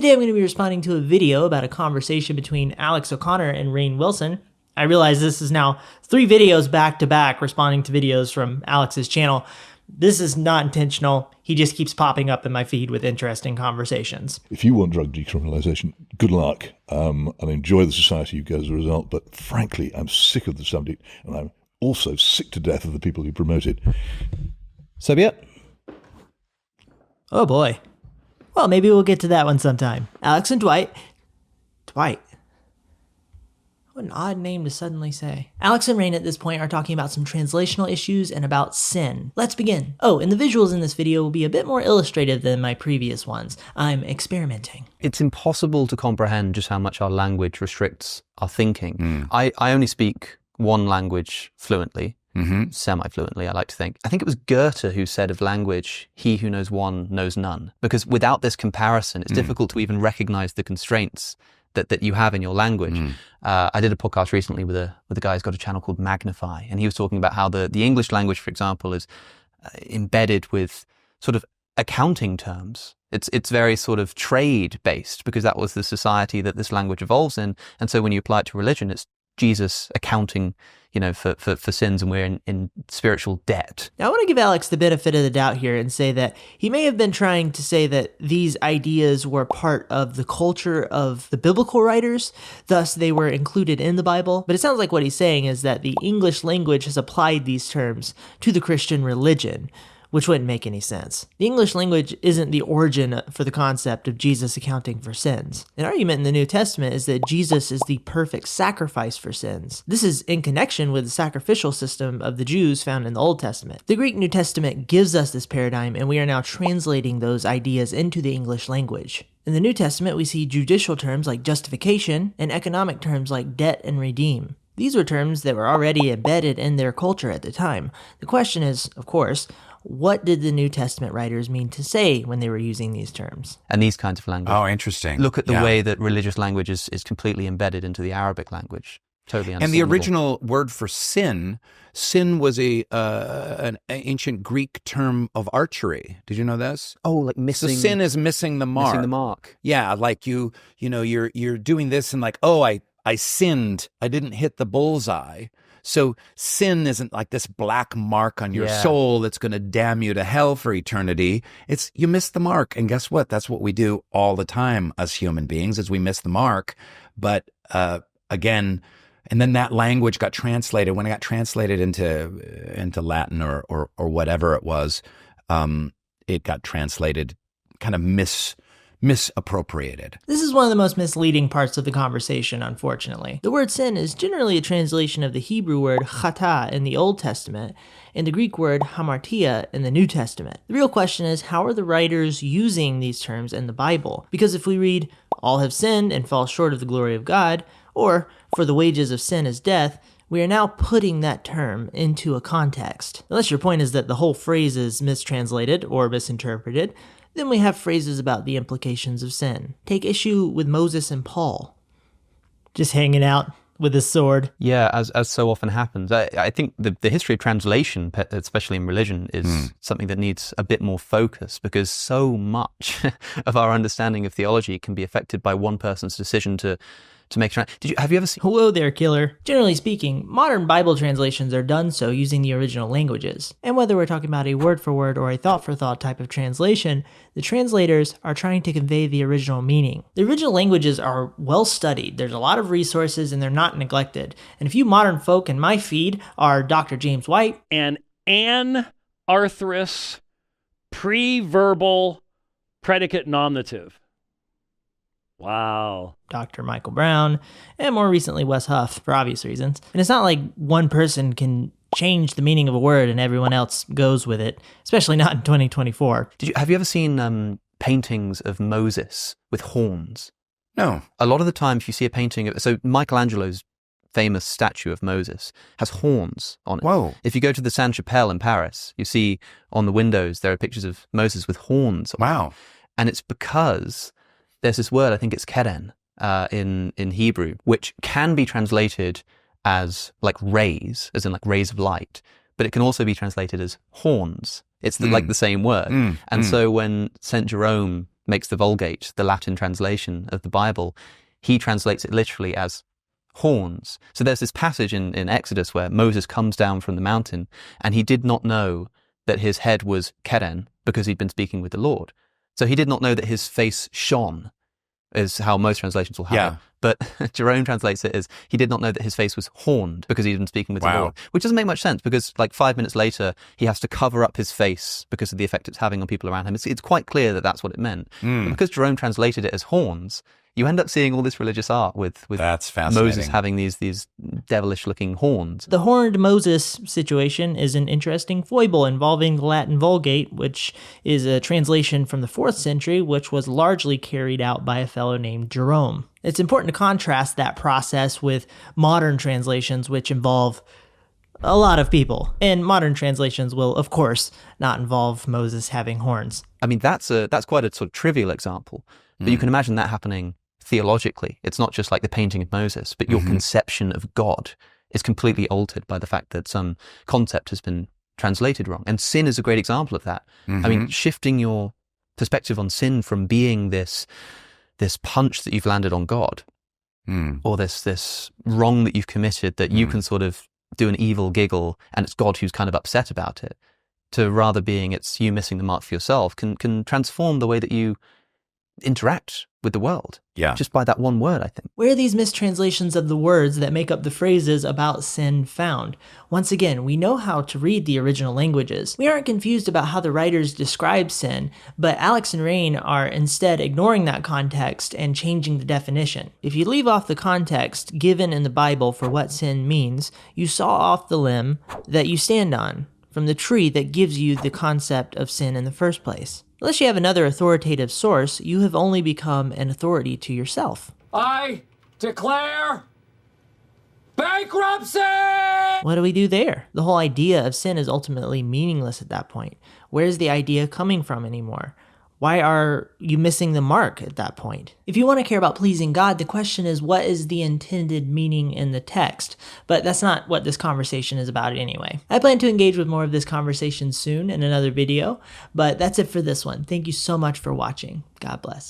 Today I'm going to be responding to a video about a conversation between Alex O'Connor and Rainn Wilson. I realize this is now 3 videos back to back responding to videos from Alex's channel. This is not intentional. He just keeps popping up in my feed with interesting conversations. If you want drug decriminalisation, good luck, and enjoy the society you get as a result. But frankly, I'm sick of the subject, and I'm also sick to death of the people who promote it. So be it. Oh boy. Well, maybe we'll get to that one sometime. Alex and Dwight. Dwight. What an odd name to suddenly say. Alex and Rainn at this point are talking about some translational issues and about sin. Let's begin. Oh, and the visuals in this video will be a bit more illustrative than my previous ones. I'm experimenting. It's impossible to comprehend just how much our language restricts our thinking. I only speak one language fluently. Semi-fluently, I like to think. I think it was Goethe who said of language, he who knows one knows none. Because without this comparison, it's difficult to even recognize the constraints that you have in your language. I did a podcast recently with a guy who's got a channel called Magnify, and he was talking about how the English language, for example, is embedded with sort of accounting terms. It's very sort of trade-based because that was the society that this language evolves in. And so when you apply it to religion, it's Jesus accounting, for sins, and we're in spiritual debt. Now, I want to give Alex the benefit of the doubt here and say that he may have been trying to say that these ideas were part of the culture of the biblical writers, thus they were included in the Bible. But it sounds like what he's saying is that the English language has applied these terms to the Christian religion, which wouldn't make any sense. The English language isn't the origin for the concept of Jesus accounting for sins. An argument in the New Testament is that Jesus is the perfect sacrifice for sins. This is in connection with the sacrificial system of the Jews found in the Old Testament. The Greek New Testament gives us this paradigm, and we are now translating those ideas into the English language. In the New Testament, we see judicial terms like justification and economic terms like debt and redeem. These were terms that were already embedded in their culture at the time. The question is, of course, what did the New Testament writers mean to say when they were using these terms? And these kinds of language. Oh, interesting. Look at the way that religious language is completely embedded into the Arabic language. Totally understandable. And the original word for sin was an ancient Greek term of archery. Did you know this? Oh, like missing. So sin is missing the mark. Missing the mark. Yeah, like you're doing this and like, oh, I sinned. I didn't hit the bullseye. So sin isn't like this black mark on your soul that's going to damn you to hell for eternity. It's you missed the mark. And guess what? That's what we do all the time as human beings, is we miss the mark. But again, and then that language got translated. When it got translated into Latin or whatever it was, it got translated kind of misappropriated. This is one of the most misleading parts of the conversation, unfortunately. The word sin is generally a translation of the Hebrew word chata in the Old Testament and the Greek word hamartia in the New Testament. The real question is, how are the writers using these terms in the Bible? Because if we read, all have sinned and fall short of the glory of God, or for the wages of sin is death, we are now putting that term into a context. Unless your point is that the whole phrase is mistranslated or misinterpreted, then we have phrases about the implications of sin. Take issue with Moses and Paul. Just hanging out with his sword. Yeah, as so often happens. I think the history of translation, especially in religion, is something that needs a bit more focus, because so much of our understanding of theology can be affected by one person's decision to make have you ever seen? Hello there, killer. Generally speaking, modern Bible translations are done so using the original languages. And whether we're talking about a word-for-word or a thought-for-thought type of translation, the translators are trying to convey the original meaning. The original languages are well studied. There's a lot of resources and they're not neglected. And if you modern folk in my feed are Dr. James White and Anne Arthurus pre-verbal predicate nominative. Wow. Dr. Michael Brown, and more recently Wes Huff, for obvious reasons. And it's not like one person can change the meaning of a word and everyone else goes with it, especially not in 2024. Have you ever seen paintings of Moses with horns? No. A lot of the time, if you see a painting so Michelangelo's famous statue of Moses has horns on it. Whoa. If you go to the Sainte-Chapelle in Paris, you see on the windows there are pictures of Moses with horns on Wow. it. And it's because there's this word, I think it's keren, in Hebrew, which can be translated as like rays, as in like rays of light, but it can also be translated as horns. It's like the same word. So when St. Jerome makes the Vulgate, the Latin translation of the Bible, he translates it literally as horns. So there's this passage in Exodus where Moses comes down from the mountain and he did not know that his head was keren because he'd been speaking with the Lord. So he did not know that his face shone, is how most translations will have it. But Jerome translates it as he did not know that his face was horned because he'd been speaking with the Lord, which doesn't make much sense because like 5 minutes later, he has to cover up his face because of the effect it's having on people around him. It's quite clear that that's what it meant. But because Jerome translated it as horns, you end up seeing all this religious art with That's fascinating. Moses having these devilish-looking horns. The horned Moses situation is an interesting foible involving the Latin Vulgate, which is a translation from the 4th century, which was largely carried out by a fellow named Jerome. It's important to contrast that process with modern translations, which involve a lot of people. And modern translations will, of course, not involve Moses having horns. I mean, that's quite a sort of trivial example, but you can imagine that happening theologically. It's not just like the painting of Moses, but your conception of God is completely altered by the fact that some concept has been translated wrong. And sin is a great example of that. I mean, shifting your perspective on sin from being this punch that you've landed on God, or this wrong that you've committed that you can sort of do an evil giggle and it's God who's kind of upset about it, to rather being it's you missing the mark for yourself, can transform the way that you interact with the world. Just by that one word, I think. Where are these mistranslations of the words that make up the phrases about sin found? Once again, we know how to read the original languages. We aren't confused about how the writers describe sin, but Alex and Rainn are instead ignoring that context and changing the definition. If you leave off the context given in the Bible for what sin means, you saw off the limb that you stand on from the tree that gives you the concept of sin in the first place. Unless you have another authoritative source, you have only become an authority to yourself. I declare bankruptcy! What do we do there? The whole idea of sin is ultimately meaningless at that point. Where's the idea coming from anymore? Why are you missing the mark at that point? If you want to care about pleasing God, the question is, what is the intended meaning in the text? But that's not what this conversation is about anyway. I plan to engage with more of this conversation soon in another video, but that's it for this one. Thank you so much for watching. God bless.